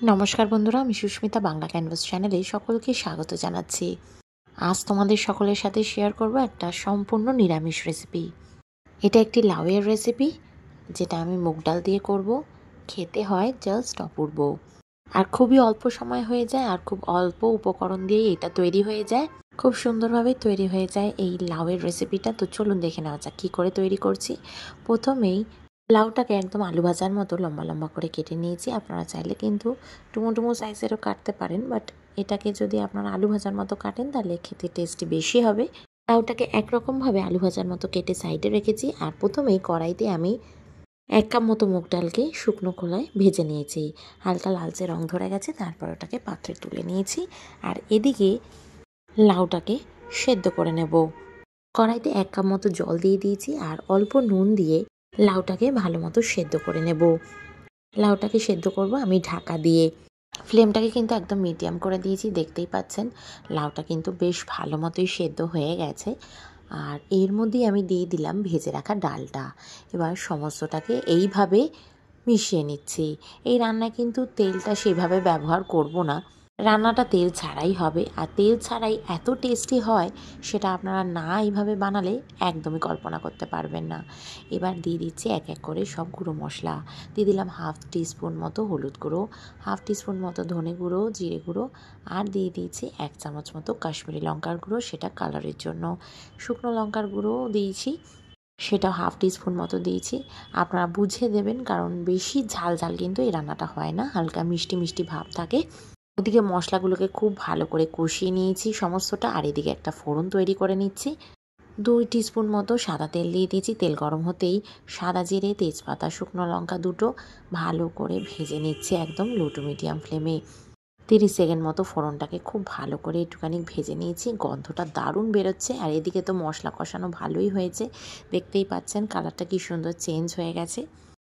নমস্কার বন্ধুরা, আমি সুস্মিতা বাংলা ক্যানভাস চ্যানেলে সকলকে স্বাগত জানাচ্ছি। আজ তোমাদের সকলের সাথে শেয়ার করব একটা সম্পূর্ণ নিরামিষ রেসিপি। এটা একটি লাউয়ের রেসিপি, যেটা আমি মুগ ডাল দিয়ে করব। খেতে হয় জাস্ট অপূর্ব, আর খুবই অল্প সময় হয়ে যায়, আর খুব অল্প উপকরণ দিয়ে এটা তৈরি হয়ে যায়। খুব সুন্দরভাবে তৈরি হয়ে যায় এই লাউয়ের রেসিপিটা। তো চলুন দেখে নেওয়া যাক কী করে তৈরি করছি। প্রথমেই লাউটাকে একদম আলু ভাজার মতো লম্বা লম্বা করে কেটে নিয়েছি। আপনারা চাইলে কিন্তু ডুমো ডুমো সাইজেরও কাটতে পারেন, বাট এটাকে যদি আপনারা আলু ভাজার মতো কাটেন তাহলে খেতে টেস্টি বেশি হবে। লাউটাকে একরকমভাবে আলু ভাজার মতো কেটে সাইডে রেখেছি। আর প্রথমেই কড়াইতে আমি 1 কাপ মতো মুগ ডালকে শুকনো খোলায় ভেজে নিয়েছি। হালকা লালচে রং ধরে গেছে, তারপর ওটাকে পাত্রে তুলে নিয়েছি। আর এদিকে লাউটাকে সেদ্ধ করে নেব। কড়াইতে 1 কাপ মতো জল দিয়ে দিয়েছি, আর অল্প নুন দিয়ে লাউটাকে ভালো মতো সেদ্ধ করে নেব। লাউটাকে সেদ্ধ করব আমি ঢাকা দিয়ে। ফ্লেমটাকে কিন্তু একদম মিডিয়াম করে দিয়েছি। দেখতেই পাচ্ছেন লাউটা কিন্তু বেশ ভালো মতোই সেদ্ধ হয়ে গেছে। আর এর মধ্যেই আমি দিয়ে দিলাম ভেজে রাখা ডালটা। এবার সমস্তটাকে এইভাবে মিশিয়ে নিচ্ছি। এই রান্নায় কিন্তু তেলটা সেভাবে ব্যবহার করব না, রান্নাটা তেল ছাড়াই হবে। আর তেল ছাড়াই এত টেস্টি হয়, সেটা আপনারা না এইভাবে বানালে একদমই কল্পনা করতে পারবেন না। এবার দিয়ে দিচ্ছি এক এক করে সব গুঁড়ো মশলা। দিয়ে দিলাম 1/2 টিস্পুন মতো হলুদ গুঁড়ো, 1/2 টিস্পুন মতো ধনে গুঁড়ো, জিরে গুঁড়ো, আর দিয়ে দিয়েছি 1 চামচ মতো কাশ্মীরি লঙ্কার গুঁড়ো, সেটা কালারের জন্য। শুকনো লঙ্কার গুঁড়োও দিয়েছি, সেটাও 1/2 টিস্পুন মতো দিয়েছি। আপনারা বুঝে দেবেন, কারণ বেশি ঝাল ঝাল কিন্তু এই রান্নাটা হয় না, হালকা মিষ্টি মিষ্টি ভাব থাকে। ওদিকে মশলাগুলোকে খুব ভালো করে কষিয়ে নিয়েছি সমস্তটা। আর এদিকে একটা ফোড়ন তৈরি করে নিচ্ছি। 2 টিস্পুন মতো সাদা তেল দিয়ে দিয়েছি। তেল গরম হতেই সাদা জিরে, তেজপাতা, শুকনো লঙ্কা দুটো ভালো করে ভেজে নিচ্ছি একদম লো টু মিডিয়াম ফ্লেমে। 30 সেকেন্ড মতো ফোড়নটাকে খুব ভালো করে একটুখানি ভেজে নিয়েছি। গন্ধটা দারুণ বেরোচ্ছে। আর এদিকে তো মশলা কষানো ভালোই হয়েছে, দেখতেই পাচ্ছেন কালারটা কি সুন্দর চেঞ্জ হয়ে গেছে।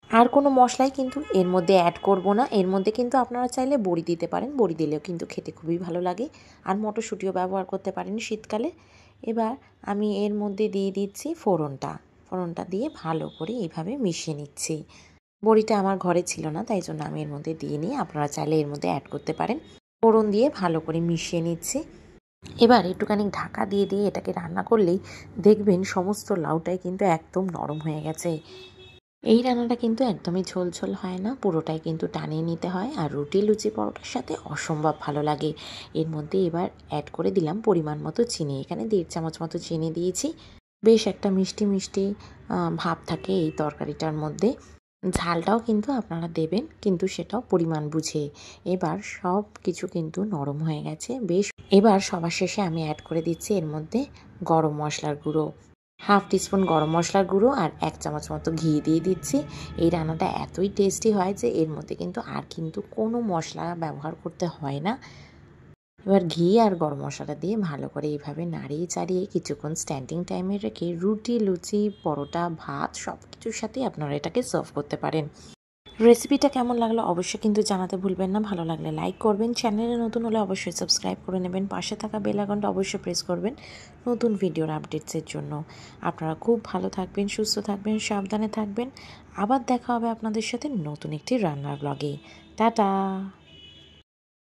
আর কোনো মশলাই কিন্তু এর মধ্যে অ্যাড করব না। এর মধ্যে কিন্তু আপনারা চাইলে বড়ি দিতে পারেন, বড়ি দিলেও কিন্তু খেতে খুবই ভালো লাগে। আর মটরশুঁটিও ব্যবহার করতে পারেন শীতকালে। এবার আমি এর মধ্যে দিয়ে দিচ্ছি ফোড়নটা দিয়ে ভালো করে এইভাবে মিশিয়ে নিচ্ছি। বড়িটা আমার ঘরে ছিল না, তাই জন্য আমি এর মধ্যে দিয়ে নিই। আপনারা চাইলে এর মধ্যে অ্যাড করতে পারেন। ফোড়ন দিয়ে ভালো করে মিশিয়ে নিচ্ছি। এবার একটুখানি ঢাকা দিয়ে দিয়ে এটাকে রান্না করলেই দেখবেন সমস্ত লাউটাই কিন্তু একদম নরম হয়ে গেছে। এই রান্নাটা কিন্তু একদমই ঝোল ঝোল হয় না, পুরোটাই কিন্তু টানিয়ে নিতে হয়। আর রুটি, লুচি, পরোটার সাথে অসম্ভব ভালো লাগে। এর মধ্যে এবার অ্যাড করে দিলাম পরিমাণ মতো চিনি। এখানে 1.5 চামচ মতো চিনি দিয়েছি। বেশ একটা মিষ্টি মিষ্টি ভাব থাকে এই তরকারিটার মধ্যে। ঝালটাও কিন্তু আপনারা দেবেন, কিন্তু সেটাও পরিমাণ বুঝে। এবার সব কিছু কিন্তু নরম হয়ে গেছে বেশ। এবার সবার শেষে আমি অ্যাড করে দিচ্ছি এর মধ্যে গরম মশলার গুঁড়ো। 1/2 টিস্পুন গরম মশলার গুঁড়ো আর 1 চামচ মতো ঘি দিয়ে দিচ্ছি। এই রান্নাটা এতই টেস্টি হয় যে এর মধ্যে কিন্তু আর কিন্তু কোনো মশলা ব্যবহার করতে হয় না। এবার ঘি আর গরম মশলাটা দিয়ে ভালো করে এইভাবে নাড়িয়ে চাড়িয়ে কিছুক্ষণ স্ট্যান্ডিং টাইমে রেখে রুটি, লুচি, পরোটা, ভাত সব কিছুর সাথেই আপনারা এটাকে সার্ভ করতে পারেন। রেসিপিটা কেমন লাগলো অবশ্যই কিন্তু জানাতে ভুলবেন না। ভালো লাগলে লাইক করবেন, চ্যানেলে নতুন হলে অবশ্যই সাবস্ক্রাইব করে নেবেন, পাশে থাকা বেল আইকনটা অবশ্যই প্রেস করবেন নতুন ভিডিওর আপডেটসের জন্য। আপনারা খুব ভালো থাকবেন, সুস্থ থাকবেন, সাবধানে থাকবেন। আবার দেখা হবে আপনাদের সাথে নতুন একটি রান্নার ব্লগে। টাটা।